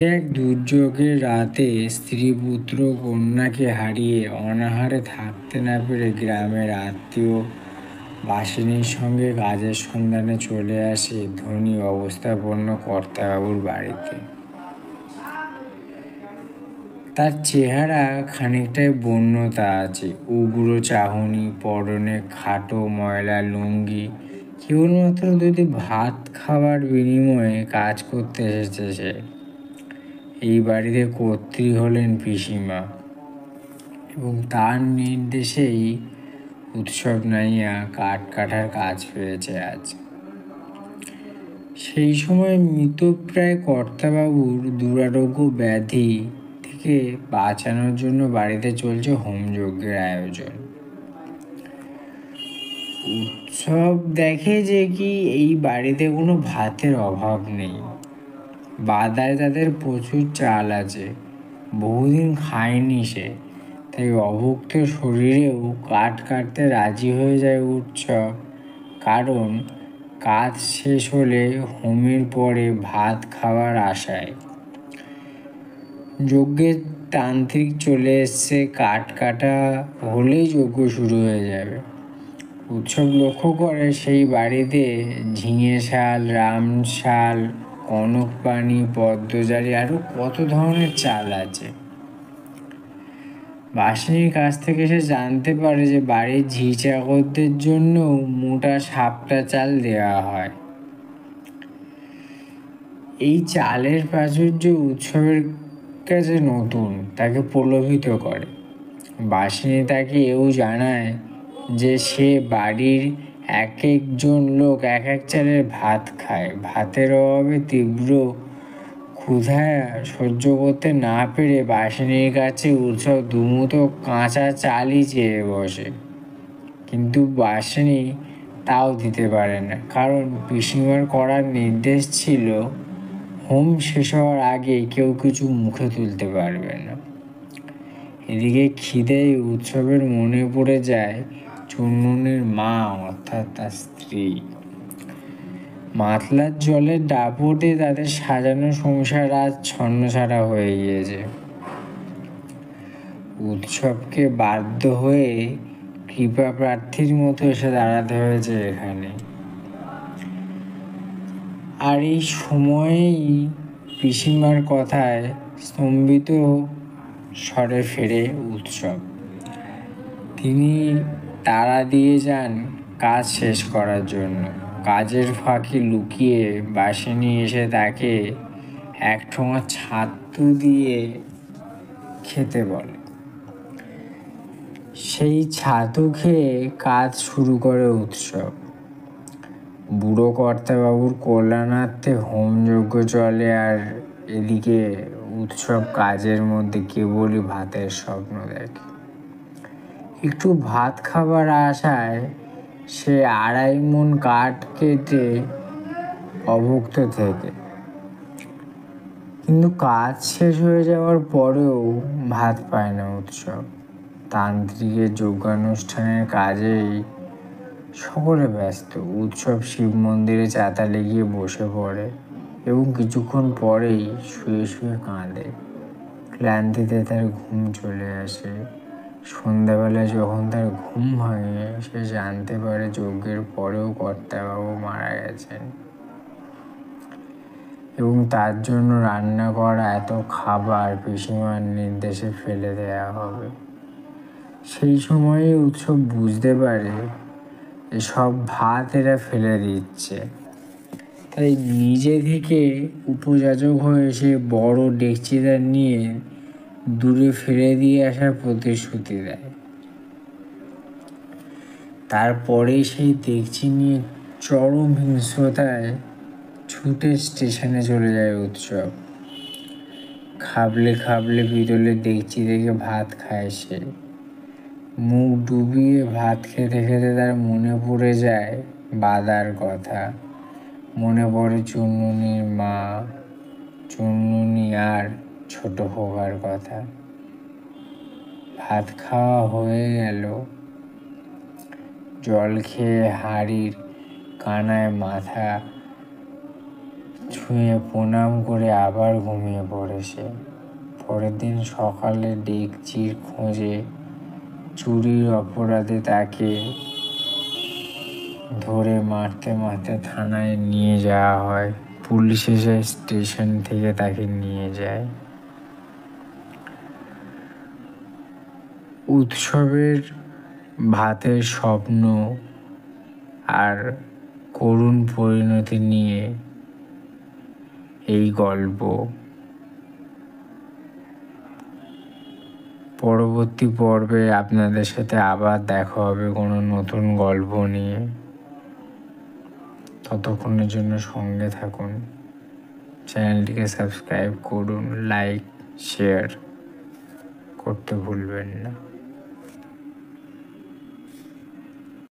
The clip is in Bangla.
এক দুর্যোগের রাতে স্ত্রী পুত্র কন্যাকে হারিয়ে অনাহারে থাকতে না পেরে গ্রামের আত্মীয় বাসিনীর সঙ্গে কাজের সন্ধানে চলে আসে ধনী অবস্থাপন্ন কর্তাবাবুর বাড়িতে। তার চেহারা খানিকটাই বন্যতা আছে, উগ্র চাহনি, পরনে খাটো ময়লা লুঙ্গি। কেবলমাত্র দুটি ভাত খাবার বিনিময়ে কাজ করতে এসেছে সে। এই বাড়িতে কর্ত্রী হলেন পিসিমা, এবং তার নির্দেশেই উৎসব নাইয়া কাঠ কাটার কাজ পেয়েছে আজ। সেই সময় মৃতপ্রায় কর্তাবাবুর দুরারোগ্য ব্যাধি থেকে বাঁচানোর জন্য বাড়িতে চলছে হোমযজ্ঞের আয়োজন। উৎসব দেখে যে কি এই বাড়িতে কোনো ভাতের অভাব নেই। বাদায় তাদের প্রচুর চাল আছে, বহুদিন খায়নি সে, তাই অভুক্ত শরীরেও কাঠ কাটতে রাজি হয়ে যায় উৎসব। কারণ কাজ শেষ হলে হোমের পরে ভাত খাওয়ার আশায়। যজ্ঞের তান্ত্রিক চলে এসছে, কাঠ কাটা হলেই যজ্ঞ শুরু হয়ে যাবে। উৎসব লক্ষ্য করে সেই বাড়িতে ঝিঙে শাল, রাম শাল, কনকপানি, পদ্মজালি আরও কত ধরনের চাল আছে। বাসিনীর কাছ থেকে সে জানতে পারে যে বাড়ির ঝি চাকরদের জন্যও মোটা সাপটা চাল দেওয়া হয়। এই চালের প্রাচুর্য উৎসবের কাছে নতুন, তাকে প্রলোভিত করে। বাসিনী তাকে এও জানায় যে সে বাড়ির এক একজন লোক এক এক চালের ভাত খায়। ভাতের অভাবে তীব্র ক্ষুধা সহ্য করতে না পেরে বাসিনীর কাছে উৎসব দুমুঠো কাঁচা চালই চেয়ে বসে, কিন্তু বাসিনী তাও দিতে পারে না, কারণ পিসিমার করার নির্দেশ ছিল হোম শেষ হওয়ার আগে কেউ কিছু মুখে তুলতে পারবে না। এদিকে খিদেয় উৎসবের মনে পড়ে যায় চুনমুনির মা, অর্থাৎ তার স্ত্রী। মাতলার জলের দাপটে তাদের সাজানো সংসার আজ ছন্নছাড়া হয়ে গিয়েছে। উৎসবকে বাধ্য হয়ে কৃপা প্রার্থীর মতো এসে দাঁড়াতে হয়েছে এখানে। আর এই সময়েই পিসিমার কথায় স্তম্ভিত স্বরে ফেরে উৎসব। তিনি তাড়া দিয়ে যান কাজ শেষ করার জন্য। কাজের ফাঁকে লুকিয়ে বাসিনী এসে তাকে এক ঠোঙা ছাতু দিয়ে খেতে বলে। সেই ছাতু খেয়ে কাজ শুরু করে উৎসব। বুড়ো কর্তাবাবুর কল্যাণার্থে হোমযজ্ঞ চলে, আর এদিকে উৎসব কাজের মধ্যে কেবলই ভাতের স্বপ্ন দেখে। একটু ভাত খাবার আশায় সে 2.5 মণ কাঠ কেটে অভুক্ত থেকে, কিন্তু কাজ শেষ হয়ে যাওয়ার পরেও ভাত পায় না উৎসব। তান্ত্রিকের যজ্ঞানুষ্ঠানের কাজেই সকলে ব্যস্ত। উৎসব শিব মন্দিরে চাতালে গিয়ে বসে পড়ে এবং কিছুক্ষণ পরেই শুয়ে শুয়ে কাঁদে। ক্লান্তিতে তার ঘুম চলে আসে। সন্ধ্যাবেলায় যখন তার ঘুম ভাঙে, সে জানতে পারে যজ্ঞের পরেও কর্তাবাবু মারা গেছেন, এবং তার জন্য রান্না করা এত খাবার পিসিমার নির্দেশে ফেলে দেয়া হবে। সেই সময়ে উৎসব বুঝতে পারে যে সব ভাত এরা ফেলে দিচ্ছে, তাই নিজে থেকে উপযাচক হয়ে সে বড় ডেকচিটা নিয়ে দূরে ফেলে দিয়ে আসার প্রতিশ্রুতি দেয়। তারপরেই সেই ডেকচি নিয়ে চরম হিংস্রতায় ছুটে স্টেশনে চলে যায় উৎসব। খাবলে খাবলে পিতলের ডেকচি থেকে ভাত খায় সে। মুখ ডুবিয়ে ভাত খেতে খেতে তার মনে পড়ে যায় বাদার কথা। মনে পড়ে চুনমুনির মা, চুনমুনি আর ছোট খোকার কথা। ভাত খাওয়া হয়ে গেল। জল খেয়ে হাঁড়ির কানায় মাথা ছুঁয়ে প্রণাম করে আবার ঘুমিয়ে পড়ে সে। পরের দিন সকালে ডেকচির খোঁজে চুরির অপরাধে তাকে ধরে মারতে মারতে থানায় নিয়ে যাওয়া হয়। পুলিশ এসে স্টেশন থেকে তাকে নিয়ে যায়। উৎসবের ভাতের স্বপ্ন আর করুণ পরিণতি নিয়ে এই গল্প। পরবর্তী পর্বে আপনাদের সাথে আবার দেখা হবে কোনো নতুন গল্প নিয়ে। ততক্ষণের জন্য সঙ্গে থাকুন। চ্যানেলটিকে সাবস্ক্রাইব করুন, লাইক শেয়ার করতে ভুলবেন না।